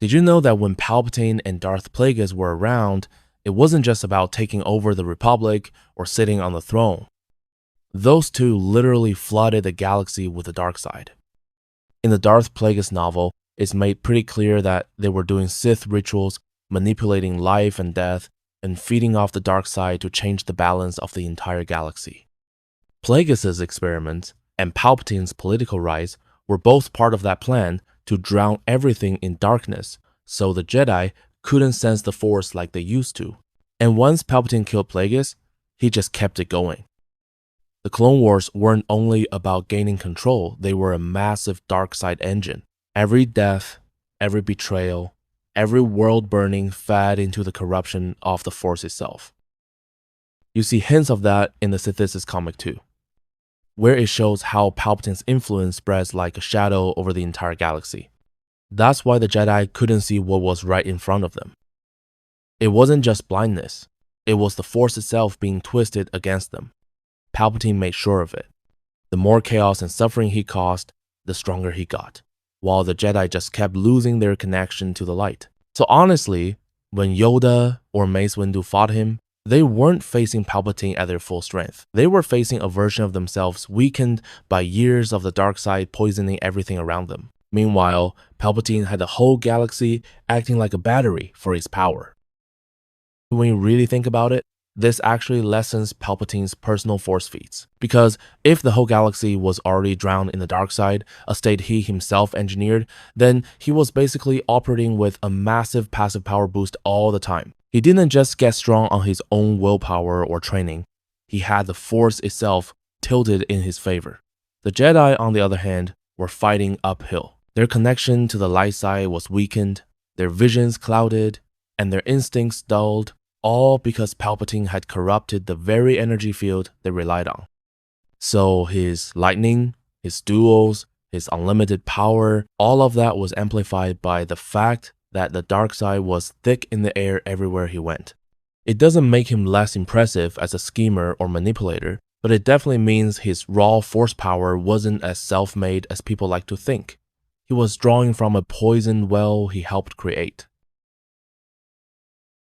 Did you know that when Palpatine and Darth Plagueis were around, it wasn't just about taking over the Republic or sitting on the throne? Those two literally flooded the galaxy with the dark side. In the Darth Plagueis novel, it's made pretty clear that they were doing Sith rituals, manipulating life and death, and feeding off the dark side to change the balance of the entire galaxy. Plagueis' experiments and Palpatine's political rise were both part of that plan to drown everything in darkness, so the Jedi couldn't sense the Force like they used to. And once Palpatine killed Plagueis, he just kept it going. The Clone Wars weren't only about gaining control, they were a massive dark side engine. Every death, every betrayal, every world burning fed into the corruption of the Force itself. You see hints of that in the Synthesis comic too, where it shows how Palpatine's influence spreads like a shadow over the entire galaxy. That's why the Jedi couldn't see what was right in front of them. It wasn't just blindness, it was the Force itself being twisted against them. Palpatine made sure of it. The more chaos and suffering he caused, the stronger he got, while the Jedi just kept losing their connection to the light. So honestly, when Yoda or Mace Windu fought him, they weren't facing Palpatine at their full strength. They were facing a version of themselves weakened by years of the dark side poisoning everything around them. Meanwhile, Palpatine had the whole galaxy acting like a battery for his power. When you really think about it, this actually lessens Palpatine's personal force feats. Because if the whole galaxy was already drowned in the dark side, a state he himself engineered, then he was basically operating with a massive passive power boost all the time. He didn't just get strong on his own willpower or training, he had the Force itself tilted in his favor. The Jedi, on the other hand, were fighting uphill. Their connection to the light side was weakened, their visions clouded, and their instincts dulled, all because Palpatine had corrupted the very energy field they relied on. So his lightning, his duels, his unlimited power, all of that was amplified by the fact that the dark side was thick in the air everywhere he went. It doesn't make him less impressive as a schemer or manipulator, but it definitely means his raw force power wasn't as self-made as people like to think. He was drawing from a poisoned well he helped create.